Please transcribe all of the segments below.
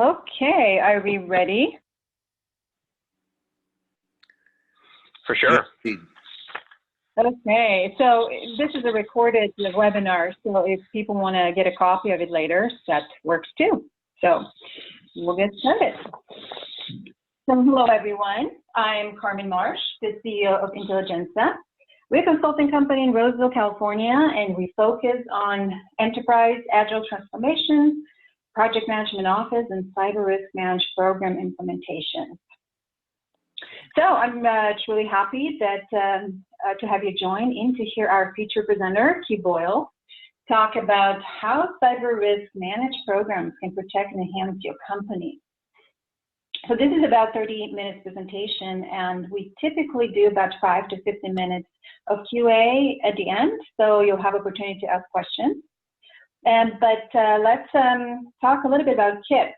Okay, are we ready? For sure. Okay, so this is a recorded webinar, so if people want to get a copy of it later, that works too. So we'll get started. So hello everyone, I'm Carmen Marsh, the CEO of Intelligenza. We're a consulting company in Roseville, California, and we focus on enterprise agile transformation, project management office, and cyber risk management program implementation. So I'm truly happy that to have you join in to hear our featured presenter, Kip Boyle, talk about how cyber risk managed programs can protect and enhance your company. So this is about 30 minutes presentation, and we typically do about 5 to 15 minutes of QA at the end, so you'll have opportunity to ask questions. But let's talk a little bit about Kip.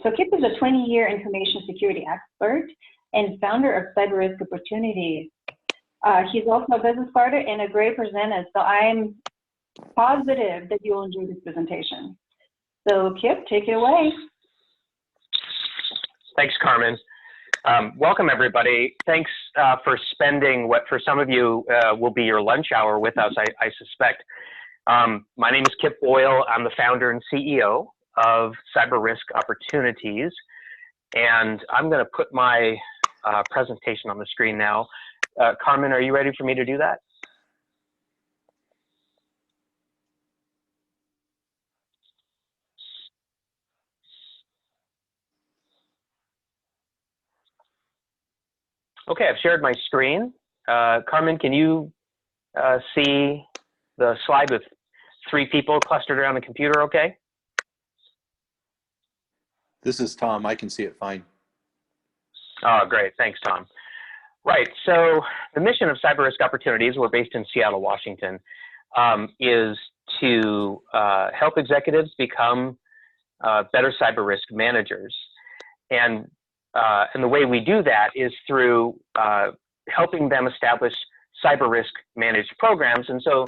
So Kip is a 20-year information security expert and founder of Cyber Risk Opportunities. He's also a business partner and a great presenter, so I'm positive that you'll enjoy this presentation. So Kip, take it away. Thanks, Carmen. Welcome, everybody. Thanks for spending what for some of you will be your lunch hour with us, I suspect. My name is Kip Boyle. I'm the founder and CEO of Cyber Risk Opportunities. And I'm going to put my presentation on the screen now. Carmen, are you ready for me to do that? Okay, I've shared my screen. Carmen, can you see the slide with 3 people clustered around the computer okay? This is Tom. I can see it fine. Oh, great. Thanks, Tom. Right. So the mission of Cyber Risk Opportunities, we're based in Seattle, Washington, is to help executives become better cyber risk managers. And the way we do that is through helping them establish cyber risk managed programs. And so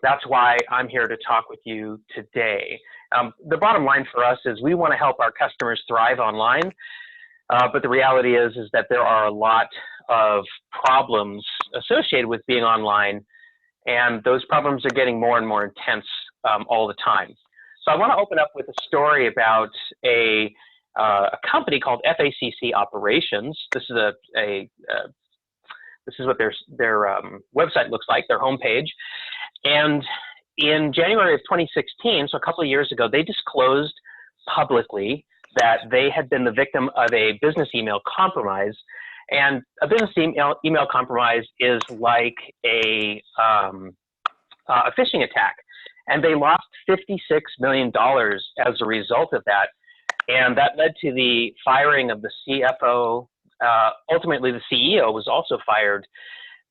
that's why I'm here to talk with you today. The bottom line for us is we want to help our customers thrive online, but the reality is that there are a lot of problems associated with being online, and those problems are getting more and more intense all the time. So I want to open up with a story about a company called FACC Operations. This is what their website looks like, their homepage. And in January of 2016, so a couple of years ago, they disclosed publicly that they had been the victim of a business email compromise. And a business email compromise is like a phishing attack. And they lost $56 million as a result of that. And that led to the firing of the CFO. Ultimately, the CEO was also fired.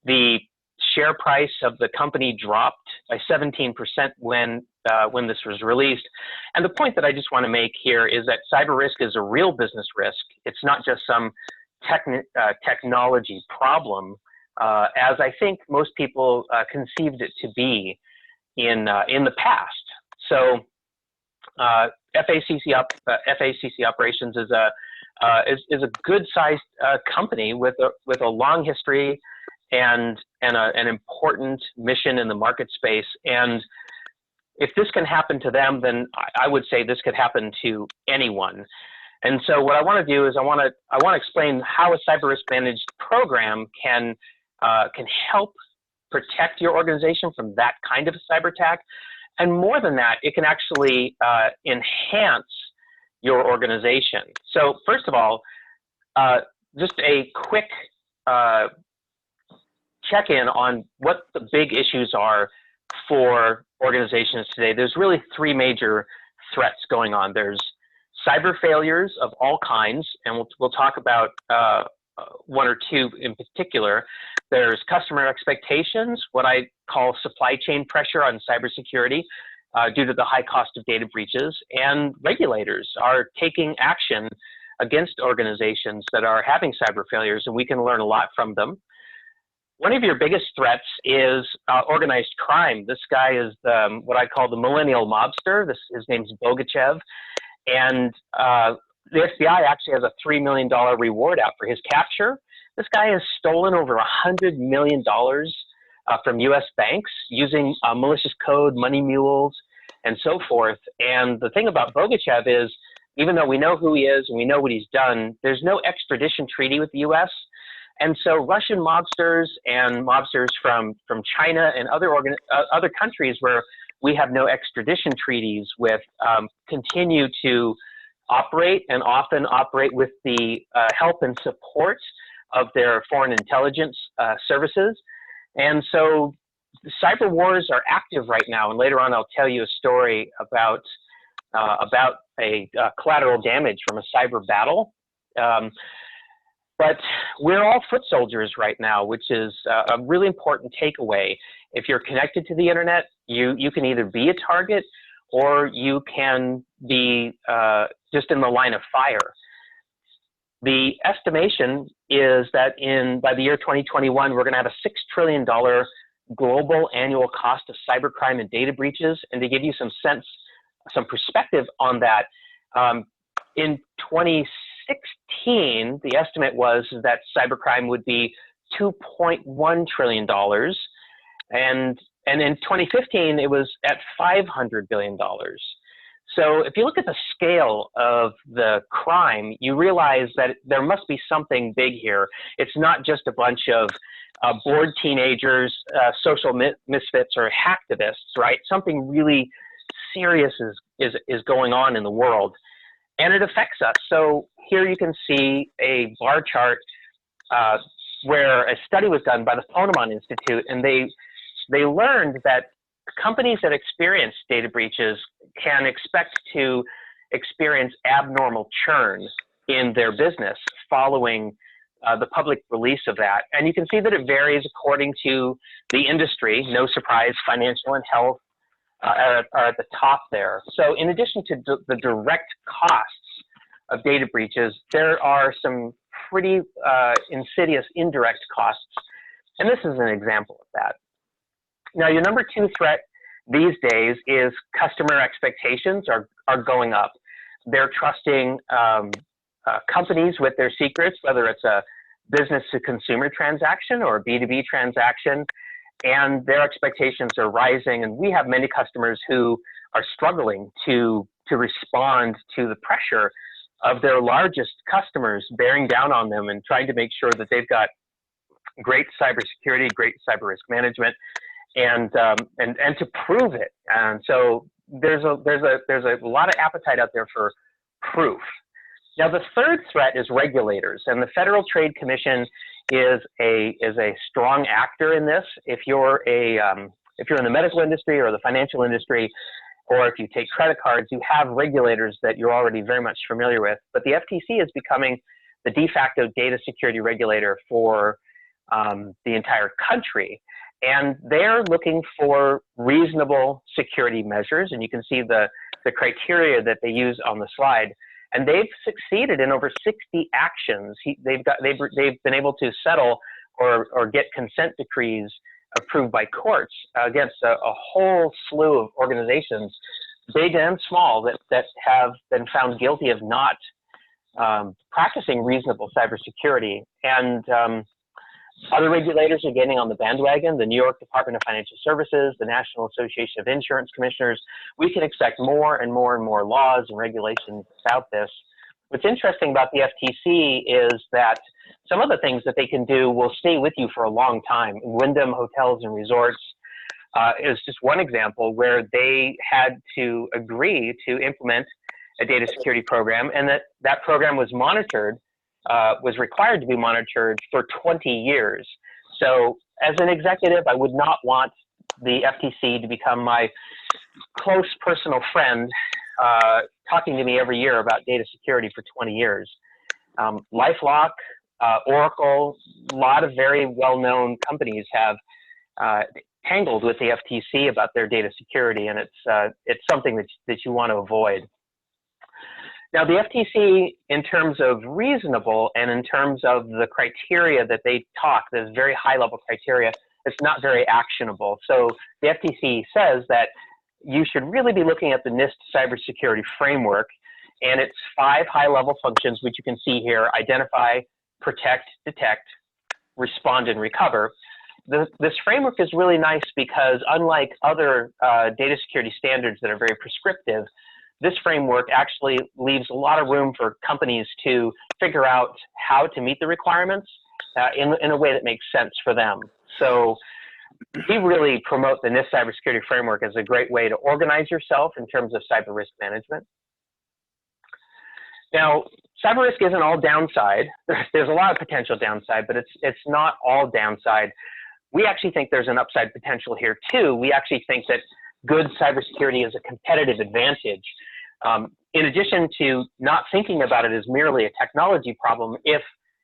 The share price of the company dropped by 17% when this was released. And the point that I just want to make here is that cyber risk is a real business risk. It's not just some technology problem, as I think most people conceived it to be in the past. So FACC Operations is a good-sized company with a long history and an important mission in the market space. And if this can happen to them, then I would say this could happen to anyone. And so what I want to do is I want to explain how a cyber risk managed program can help protect your organization from that kind of a cyber attack. And more than that, it can actually enhance your organization. So first of all, just a quick check-in on what the big issues are for organizations today. There's really 3 major threats going on. There's cyber failures of all kinds, and we'll talk about 1 or 2 in particular. There's customer expectations, what I call supply chain pressure on cybersecurity due to the high cost of data breaches, and regulators are taking action against organizations that are having cyber failures, and we can learn a lot from them. One of your biggest threats is organized crime. This guy is what I call the millennial mobster. His name's Bogachev. And the FBI actually has a $3 million reward out for his capture. This guy has stolen over $100 million from U.S. banks using malicious code, money mules, and so forth. And the thing about Bogachev is, even though we know who he is and we know what he's done, there's no extradition treaty with the U.S. And so Russian mobsters and mobsters from China and other countries where we have no extradition treaties with continue to operate, and often operate with the help and support of their foreign intelligence services. And so the cyber wars are active right now. And later on, I'll tell you a story about a collateral damage from a cyber battle. But we're all foot soldiers right now, which is a really important takeaway. If you're connected to the internet, you can either be a target or you can be just in the line of fire. The estimation is that by the year 2021, we're going to have a $6 trillion global annual cost of cybercrime and data breaches. And to give you some perspective on that, in 2016, the estimate was that cybercrime would be $2.1 trillion. And in 2015, it was at $500 billion. So if you look at the scale of the crime, you realize that there must be something big here. It's not just a bunch of bored teenagers, social misfits, or hacktivists, right? Something really serious is going on in the world, and it affects us. So here you can see a bar chart where a study was done by the Ponemon Institute, and they learned that companies that experience data breaches can expect to experience abnormal churn in their business following the public release of that. And you can see that it varies according to the industry. No surprise, financial and health are at the top there. So in addition to the direct costs of data breaches, there are some pretty insidious indirect costs. And this is an example of that. Now, your number two threat these days is customer expectations are going up. They're trusting companies with their secrets, whether it's a business to consumer transaction or a B2B transaction, and their expectations are rising. And we have many customers who are struggling to respond to the pressure of their largest customers bearing down on them and trying to make sure that they've got great cybersecurity, great cyber risk management, and to prove it. And so there's a lot of appetite out there for proof. Now, the third threat is regulators, and the Federal Trade Commission is a strong actor in this. If you're in the medical industry or the financial industry, or if you take credit cards, you have regulators that you're already very much familiar with. But the FTC is becoming the de facto data security regulator for the entire country. And they're looking for reasonable security measures. And you can see the criteria that they use on the slide. And they've succeeded in over 60 actions. They've been able to settle or get consent decrees approved by courts against a whole slew of organizations, big and small, that have been found guilty of not practicing reasonable cybersecurity. And other regulators are getting on the bandwagon, the New York Department of Financial Services, the National Association of Insurance Commissioners. We can expect more and more and more laws and regulations about this. What's interesting about the FTC is that some of the things that they can do will stay with you for a long time. Wyndham Hotels and Resorts is just one example where they had to agree to implement a data security program, and that program was monitored, was required to be monitored for 20 years. So as an executive, I would not want the FTC to become my close personal friend, talking to me every year about data security for 20 years. LifeLock, Oracle, a lot of very well-known companies have tangled with the FTC about their data security, and it's something that you want to avoid. Now, the FTC, in terms of reasonable and in terms of the criteria that they talk, there's very high-level criteria, it's not very actionable. So the FTC says that you should really be looking at the NIST cybersecurity framework and it's 5 high-level functions, which you can see here: identify, protect, detect, respond, and recover. This framework is really nice because, unlike other data security standards that are very prescriptive, this framework actually leaves a lot of room for companies to figure out how to meet the requirements in a way that makes sense for them. So we really promote the NIST cybersecurity framework as a great way to organize yourself in terms of cyber risk management. Now, cyber risk isn't all downside. There's a lot of potential downside, but it's not all downside. We actually think there's an upside potential here too. We actually think that good cybersecurity is a competitive advantage. In addition to not thinking about it as merely a technology problem, if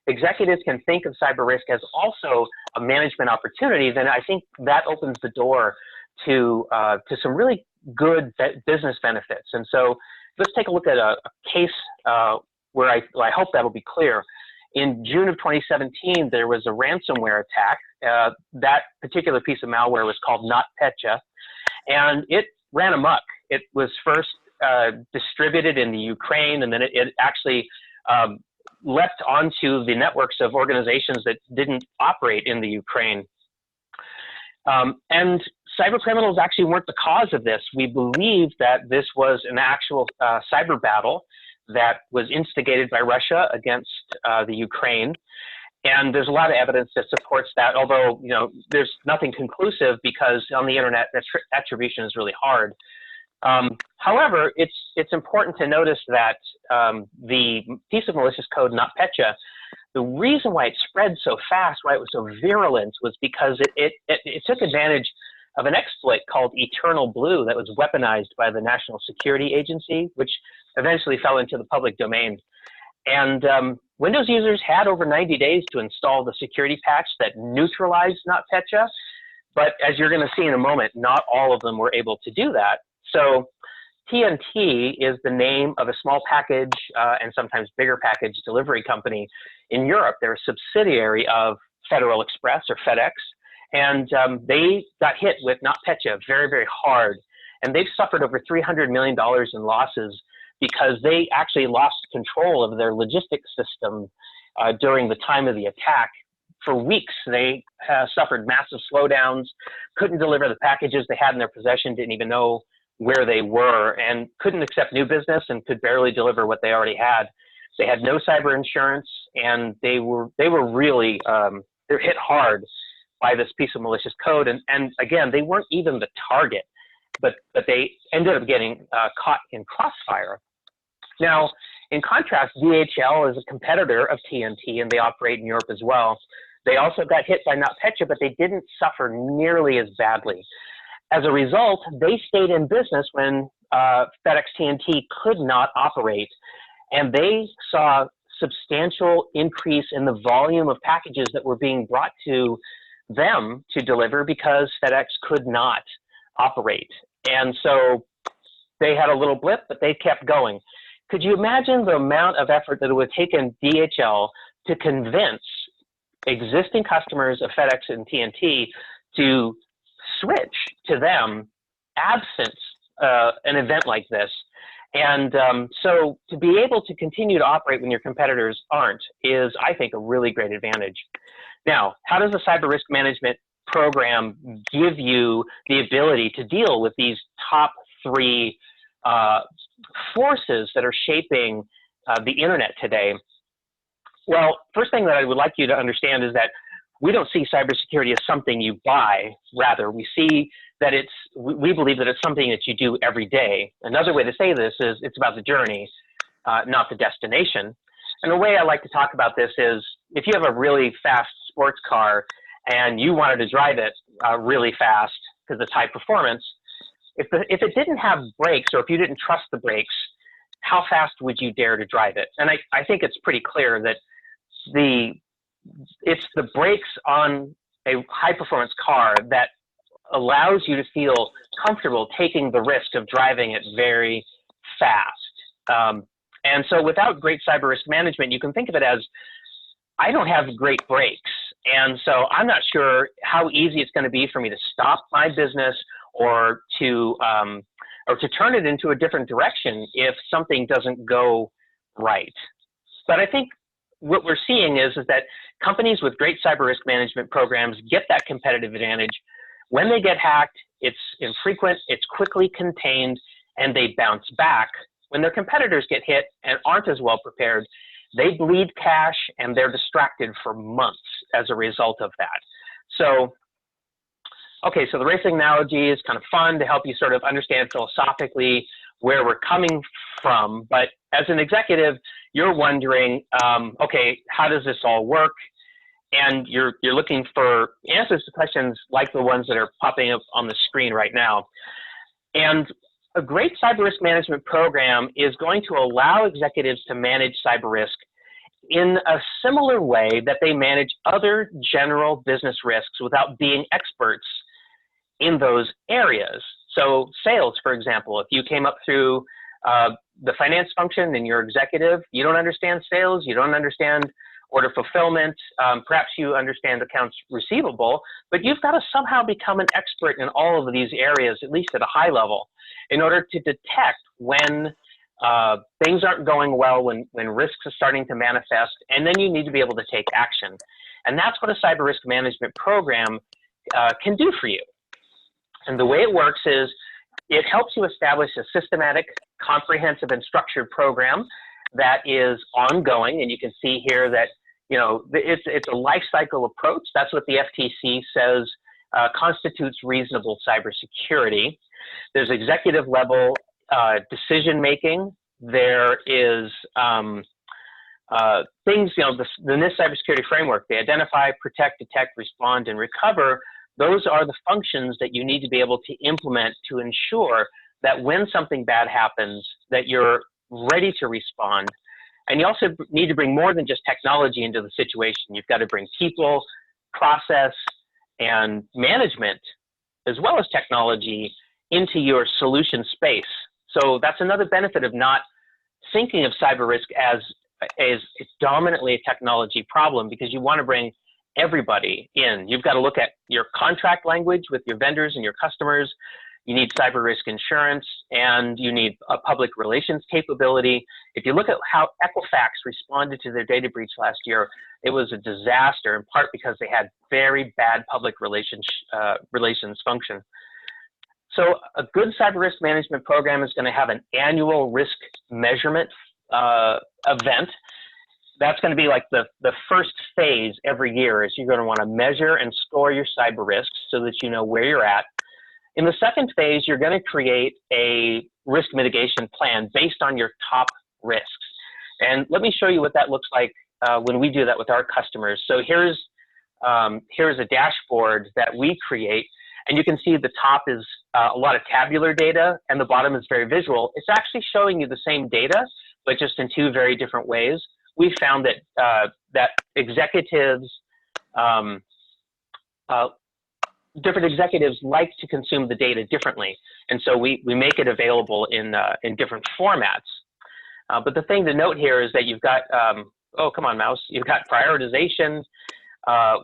executives can think of cyber risk as also a management opportunity, then I think that opens the door to some really good business benefits. And so let's take a look at a case where I hope that'll be clear. In June of 2017, there was a ransomware attack. That particular piece of malware was called NotPetya, and it ran amok. It was first distributed in the Ukraine, and then it actually leapt onto the networks of organizations that didn't operate in the Ukraine. And cyber criminals actually weren't the cause of this. We believe that this was an actual cyber battle that was instigated by Russia against the Ukraine. And there's a lot of evidence that supports that, although there's nothing conclusive because on the internet, attribution is really hard. However, it's important to notice that the piece of malicious code, NotPetya, the reason why it spread so fast, why it was so virulent, was because it took advantage of an exploit called Eternal Blue that was weaponized by the National Security Agency, which eventually fell into the public domain. And Windows users had over 90 days to install the security patch that neutralized NotPetya, but as you're going to see in a moment, not all of them were able to do that. So TNT is the name of a small package and sometimes bigger package delivery company in Europe. They're a subsidiary of Federal Express or FedEx, and they got hit with NotPetya very, very hard. And they've suffered over $300 million in losses because they actually lost control of their logistics system during the time of the attack. For weeks, they suffered massive slowdowns, couldn't deliver the packages they had in their possession, didn't even know where they were, and couldn't accept new business and could barely deliver what they already had. They had no cyber insurance, and they were really they're hit hard by this piece of malicious code. And again, they weren't even the target, but they ended up getting caught in crossfire. Now, in contrast, DHL is a competitor of TNT, and they operate in Europe as well. They also got hit by NotPetya, but they didn't suffer nearly as badly. As a result, they stayed in business when FedEx TNT could not operate, and they saw substantial increase in the volume of packages that were being brought to them to deliver because FedEx could not operate. And so they had a little blip, but they kept going. Could you imagine the amount of effort that it would have taken DHL to convince existing customers of FedEx and TNT to switch to them absent an event like this? And so to be able to continue to operate when your competitors aren't is, I think, a really great advantage. Now, how does a cyber risk management program give you the ability to deal with these top 3 forces that are shaping the internet today? Well, first thing that I would like you to understand is that we don't see cybersecurity as something you buy. Rather, we see that we believe that it's something that you do every day. Another way to say this is it's about the journey, not the destination. And the way I like to talk about this is if you have a really fast sports car and you wanted to drive it really fast because it's high performance, if it didn't have brakes, or if you didn't trust the brakes, how fast would you dare to drive it? And I think it's pretty clear that it's the brakes on a high-performance car that allows you to feel comfortable taking the risk of driving it very fast. And so without great cyber risk management, you can think of it as, I don't have great brakes, and so I'm not sure how easy it's going to be for me to stop my business or to or to turn it into a different direction if something doesn't go right. But I think what we're seeing is that companies with great cyber risk management programs get that competitive advantage. When they get hacked, it's infrequent, it's quickly contained, and they bounce back. When their competitors get hit and aren't as well prepared, they bleed cash and they're distracted for months as a result of that. So, okay, so the racing analogy is kind of fun to help you sort of understand philosophically where we're coming from. But as an executive, you're wondering, okay, how does this all work? And you're looking for answers to questions like the ones that are popping up on the screen right now. And a great cyber risk management program is going to allow executives to manage cyber risk in a similar way that they manage other general business risks without being experts in those areas. So sales, for example, if you came up through the finance function and you're executive, you don't understand sales, you don't understand order fulfillment, perhaps you understand accounts receivable, but you've got to somehow become an expert in all of these areas, at least at a high level, in order to detect when things aren't going well, when risks are starting to manifest, and then you need to be able to take action. And that's what a cyber risk management program can do for you. And the way it works is it helps you establish a systematic, comprehensive, and structured program that is ongoing. And you can see here that, you know, it's a life cycle approach. That's what the FTC says constitutes reasonable cybersecurity. There's executive level decision making. There is things, you know, the NIST cybersecurity framework, they identify, protect, detect, respond, and recover. Those are the functions that you need to be able to implement to ensure that when something bad happens, that you're ready to respond. And you also need to bring more than just technology into the situation. You've got to bring people, process, and management, as well as technology, into your solution space. So that's another benefit of not thinking of cyber risk as it's dominantly a technology problem, because you want to bring everybody in. You've got to look at your contract language with your vendors and your customers. You need cyber risk insurance, and you need a public relations capability. If you look at how Equifax responded to their data breach last year, it was a disaster, in part because they had very bad public relations function. So a good cyber risk management program is going to have an annual risk measurement event. That's going to be like the first phase every year, is you're going to want to measure and score your cyber risks so that you know where you're at. In the second phase, you're going to create a risk mitigation plan based on your top risks. And let me show you what that looks like when we do that with our customers. So here's a dashboard that we create, and you can see the top is a lot of tabular data, and the bottom is very visual. It's actually showing you the same data, but just in two very different ways. We found that that executives, different executives like to consume the data differently, and so we make it available in different formats. But the thing to note here is that you've got, oh, come on, mouse. You've got prioritization,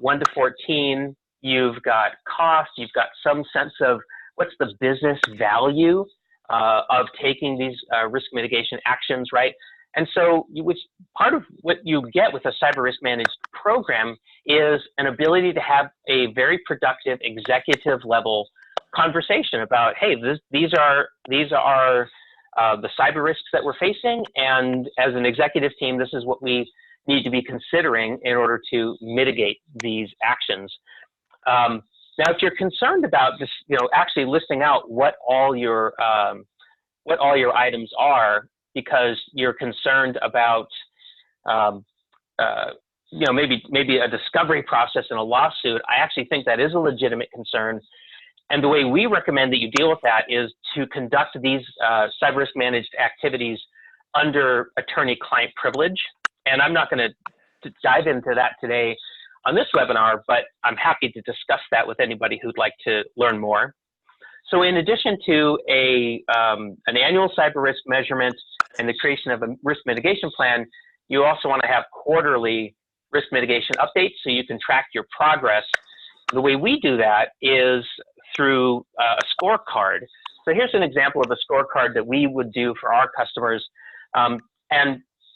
1 to 14. You've got cost. You've got some sense of what's the business value of taking these risk mitigation actions, right? And so which part of what you get with a cyber risk managed program is an ability to have a very productive executive level conversation about, hey, these are the cyber risks that we're facing, and as an executive team, this is what we need to be considering in order to mitigate these actions. Now, if you're concerned about this, you know, actually listing out what all your items are, because you're concerned about, you know, maybe a discovery process in a lawsuit, I actually think that is a legitimate concern. And the way we recommend that you deal with that is to conduct these cyber risk managed activities under attorney-client privilege. And I'm not going to dive into that today on this webinar, but I'm happy to discuss that with anybody who'd like to learn more. So in addition to an annual cyber risk measurement and the creation of a risk mitigation plan, you also want to have quarterly risk mitigation updates so you can track your progress the way we do that is through a scorecard. So here's an example of a scorecard that we would do for our customers. And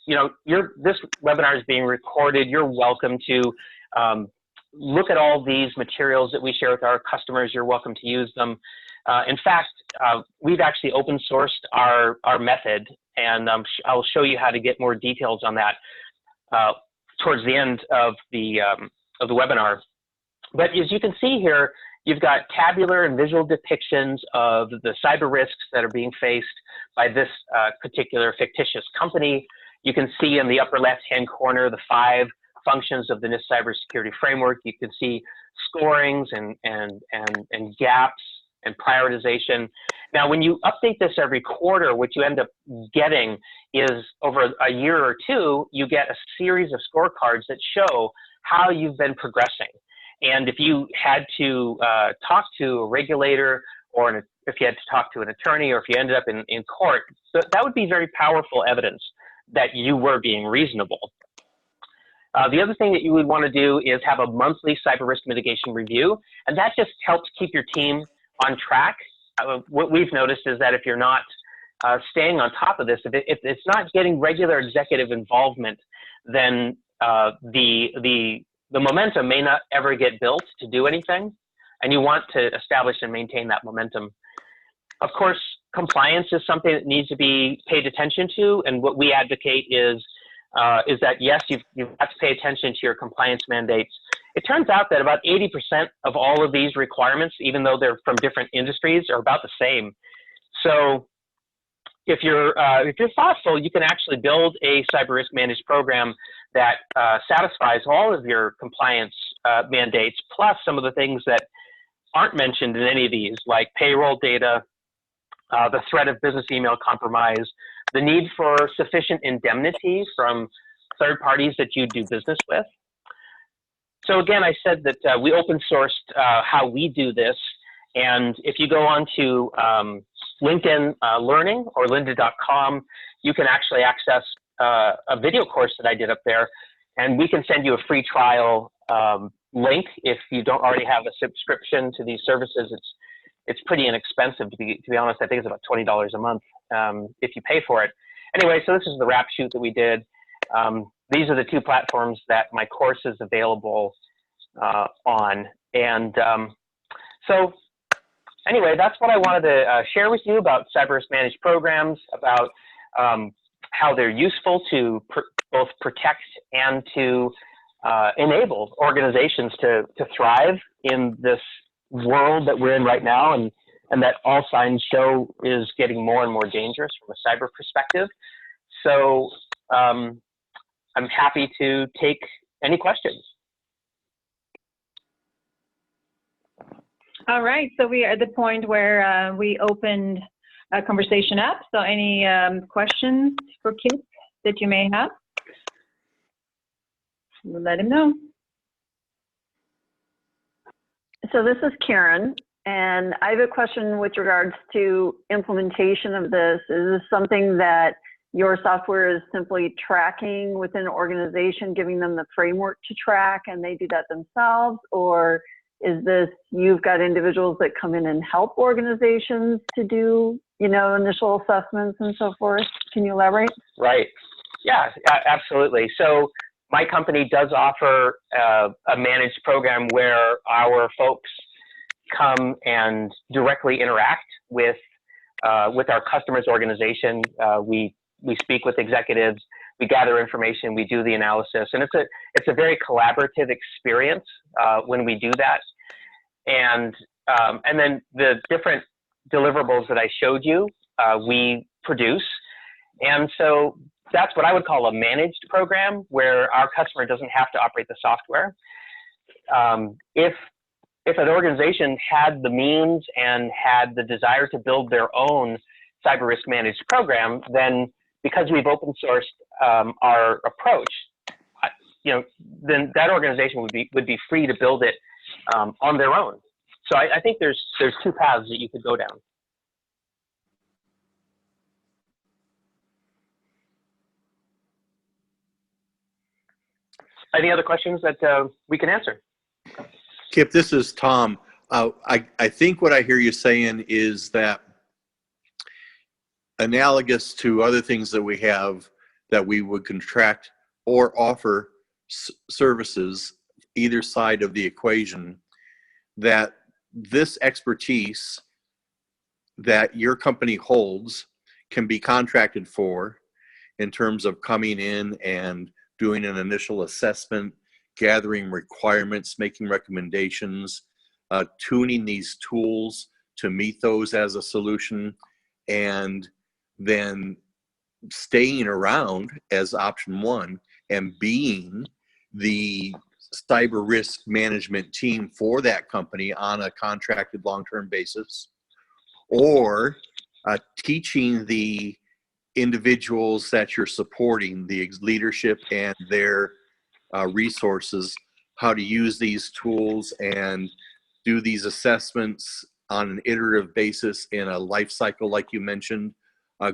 this webinar is being recorded. You're welcome to look at all these materials that we share with our customers. You're welcome to use them. In fact, we've actually open sourced our method, and I'll show you how to get more details on that towards the end of the webinar. But as you can see here, you've got tabular and visual depictions of the cyber risks that are being faced by this particular fictitious company. You can see in the upper left-hand corner the 5 functions of the NIST cybersecurity framework. You can see scorings and gaps and prioritization. Now, when you update this every quarter, what you end up getting is over a year or two, you get a series of scorecards that show how you've been progressing. And if you had to talk to a regulator, or if you had to talk to an attorney, or if you ended up in court, so that would be very powerful evidence that you were being reasonable. The other thing that you would want to do is have a monthly cyber risk mitigation review, and that just helps keep your team on track. What we've noticed is that if you're not staying on top of this, if it's not getting regular executive involvement, then the momentum may not ever get built to do anything, and you want to establish and maintain that momentum. Of course, compliance is something that needs to be paid attention to, and what we advocate is that yes, you've got to pay attention to your compliance mandates. It turns out that about 80% of all of these requirements, even though they're from different industries, are about the same. So if you're thoughtful, you can actually build a cyber risk managed program that satisfies all of your compliance mandates, plus some of the things that aren't mentioned in any of these, like payroll data, the threat of business email compromise, the need for sufficient indemnity from third parties that you do business with. So again, I said that we open sourced how we do this, and if you go on to LinkedIn Learning or lynda.com, you can actually access a video course that I did up there, and we can send you a free trial link if you don't already have a subscription to these services. It's pretty inexpensive, to be honest. I think it's about $20 a month if you pay for it. Anyway, so this is the rap sheet that we did. These are the 2 platforms that my course is available on. And so anyway, that's what I wanted to share with you about cyber risk managed programs, about how they're useful to both protect and to enable organizations to thrive in this world that we're in right now, and that all signs show is getting more and more dangerous from a cyber perspective. So I'm happy to take any questions. All right, so we are at the point where we opened a conversation up. So any questions for Kip that you may have? We'll let him know. So this is Karen, and I have a question with regards to implementation of this. Is this something that your software is simply tracking within an organization, giving them the framework to track, and they do that themselves? Or is this, you've got individuals that come in and help organizations to do, initial assessments and so forth? Can you elaborate? Right. Yeah, absolutely. So my company does offer a managed program where our folks come and directly interact with our customers' organization. We speak with executives, we gather information, we do the analysis, and it's a very collaborative experience when we do that. And then the different deliverables that I showed you, we produce, and so that's what I would call a managed program, where our customer doesn't have to operate the software. If an organization had the means and had the desire to build their own cyber risk managed program, then because we've open sourced our approach, then that organization would be free to build it on their own. So I think there's 2 paths that you could go down. Any other questions that we can answer? Kip, this is Tom. I think what I hear you saying is that analogous to other things that we have that we would contract or offer services either side of the equation, that this expertise that your company holds can be contracted for in terms of coming in and doing an initial assessment, gathering requirements, making recommendations, tuning these tools to meet those as a solution, and then staying around as option one and being the cyber risk management team for that company on a contracted long-term basis, or teaching the individuals that you're supporting, the leadership and their resources, how to use these tools and do these assessments on an iterative basis in a life cycle, like you mentioned,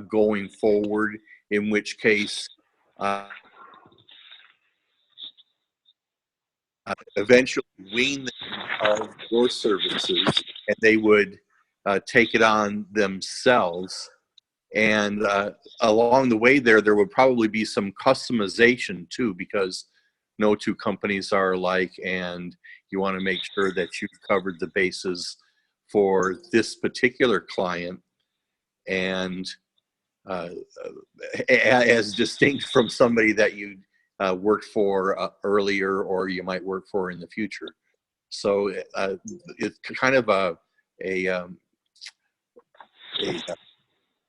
going forward, in which case eventually wean them of your services and they would take it on themselves. And along the way there would probably be some customization too, because no two companies are alike, and you want to make sure that you've covered the bases for this particular client, and as distinct from somebody that you worked for earlier or you might work for in the future. So it's kind of a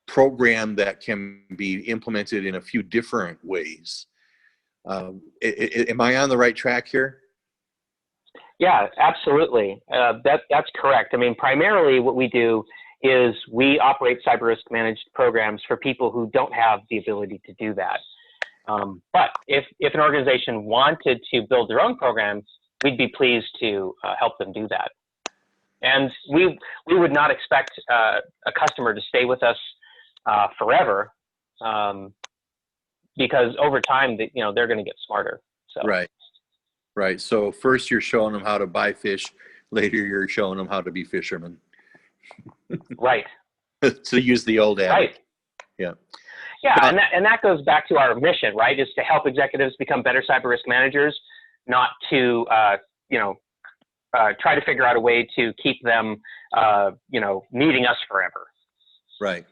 program that can be implemented in a few different ways. Am I on the right track here? Yeah, absolutely. That's correct. I mean, primarily what we do is we operate cyber risk managed programs for people who don't have the ability to do that. But if an organization wanted to build their own programs, we'd be pleased to help them do that. And we would not expect a customer to stay with us forever, because over time, they're going to get smarter. So. Right. So first you're showing them how to buy fish. Later you're showing them how to be fishermen. Right. To use the old adage. Right. Yeah. Yeah, and that goes back to our mission, right? Is to help executives become better cyber risk managers, not to try to figure out a way to keep them needing us forever. Right.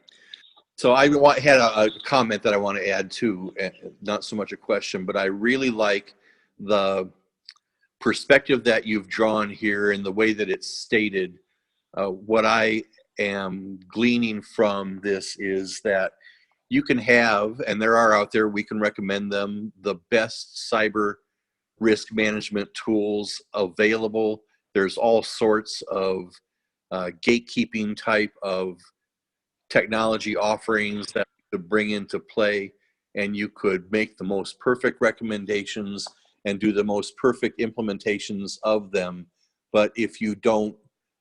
So I had a comment that I want to add too, not so much a question, but I really like the perspective that you've drawn here and the way that it's stated. What I am gleaning from this is that you can have, and there are out there, we can recommend them, the best cyber risk management tools available. There's all sorts of gatekeeping type of technology offerings that you could bring into play, and you could make the most perfect recommendations and do the most perfect implementations of them. But if you don't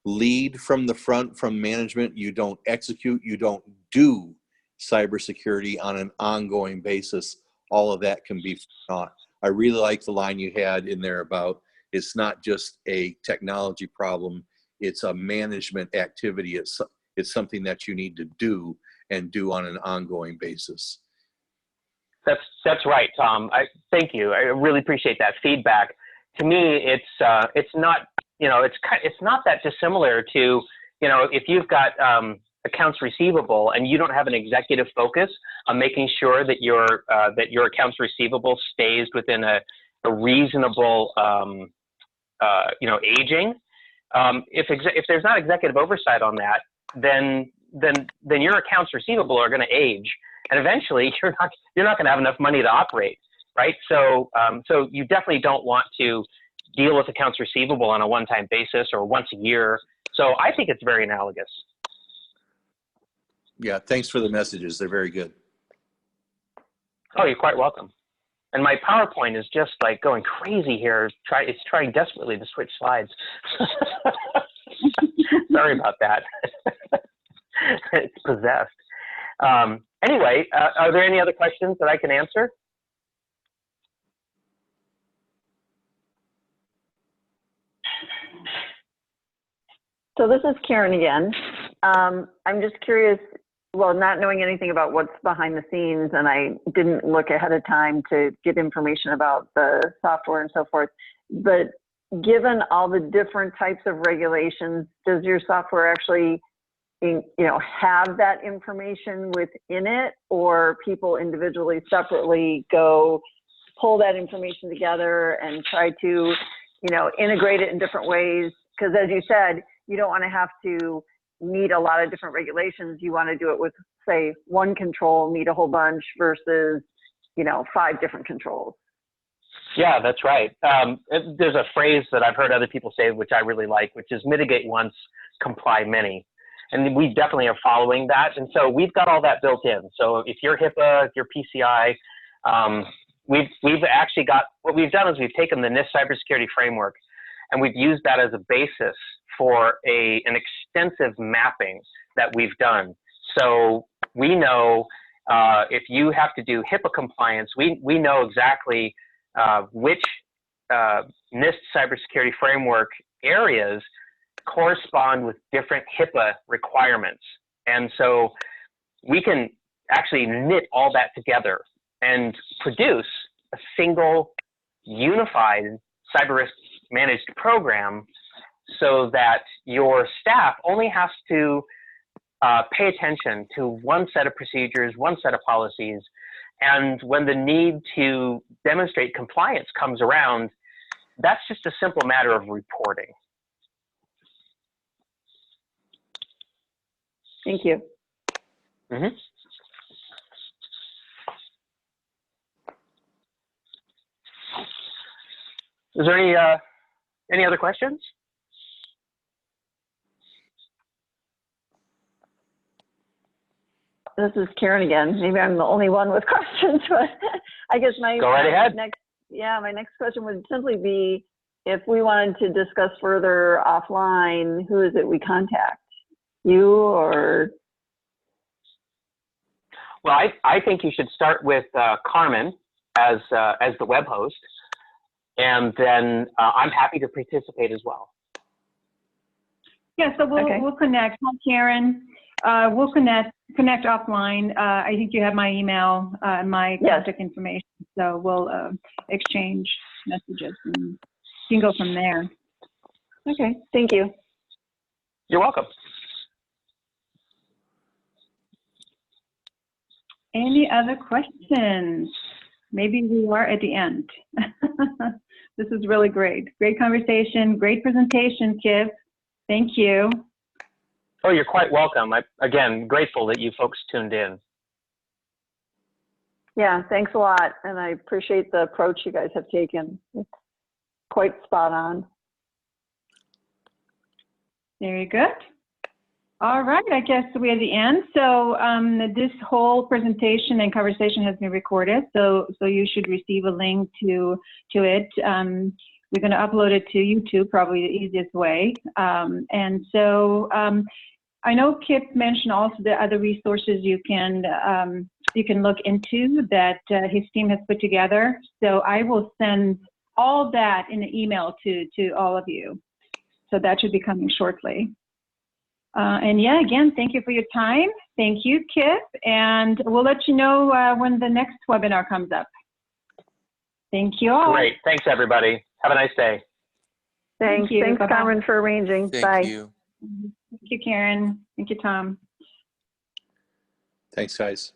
lead from the front, from management, you don't execute, you don't do cybersecurity on an ongoing basis, all of that can be naught. I really like the line you had in there about it's not just a technology problem, it's a management activity. It's something that you need to do and do on an ongoing basis. That's right, Tom. Thank you. I really appreciate that feedback. To me, it's not it's not that dissimilar to if you've got accounts receivable and you don't have an executive focus on making sure that your accounts receivable stays within a reasonable aging. If there's not executive oversight on that, then your accounts receivable are going to age, and eventually you're not going to have enough money to operate, right? So you definitely don't want to deal with accounts receivable on a one-time basis or once a year. So I think it's very analogous. Yeah, thanks for the messages. They're very good. Oh, you're quite welcome. And my PowerPoint is just like going crazy here. It's trying desperately to switch slides. Sorry about that. It's possessed. Anyway, are there any other questions that I can answer? So this is Karen again. I'm just curious, well, not knowing anything about what's behind the scenes, and I didn't look ahead of time to get information about the software and so forth, but given all the different types of regulations, does your software actually, have that information within it, or people individually, separately go pull that information together and try to, integrate it in different ways? Because as you said, you don't want to have to meet a lot of different regulations. You want to do it with, say, one control, meet a whole bunch versus, 5 different controls. Yeah, that's right. There's a phrase that I've heard other people say, which I really like, which is mitigate once, comply many. And we definitely are following that. And so we've got all that built in. So if you're HIPAA, if you're PCI, we've actually got, what we've done is we've taken the NIST cybersecurity framework and we've used that as a basis for an extensive mapping that we've done. So we know if you have to do HIPAA compliance, we know exactly which NIST cybersecurity framework areas correspond with different HIPAA requirements. And so we can actually knit all that together and produce a single unified cyber risk managed program so that your staff only has to pay attention to one set of procedures, one set of policies, and when the need to demonstrate compliance comes around, that's just a simple matter of reporting. Thank you. Mm-hmm. Is there any other questions? This is Karen again. Maybe I'm the only one with questions, but I guess Go right ahead. my next question would simply be, if we wanted to discuss further offline, who is it we contact? You or? Well, I think you should start with Carmen as the web host, and then I'm happy to participate as well. Yeah, so Okay. we'll connect. Hi, Karen. We'll connect offline. I think you have my email, my Yes. contact information. So we'll exchange messages and you can go from there. Okay, thank you. You're welcome. Any other questions? Maybe we are at the end. This is really great. Great conversation, great presentation, Kip. Thank you. Oh, you're quite welcome. Again, grateful that you folks tuned in. Yeah, thanks a lot. And I appreciate the approach you guys have taken. It's quite spot on. Very good. All right, I guess we're at the end. So this whole presentation and conversation has been recorded, so you should receive a link to it. We're going to upload it to YouTube, probably the easiest way. And so I know Kip mentioned also the other resources you can look into that his team has put together. So I will send all that in an email to all of you. So that should be coming shortly. And yeah, again, thank you for your time. Thank you, Kip. And we'll let you know when the next webinar comes up. Thank you all. Great. Thanks, everybody. Have a nice day. Thanks. you. Thanks, Bye-bye. Carmen, for arranging. Bye. Thank you. Thank you, Karen. Thank you, Tom. Thanks, guys.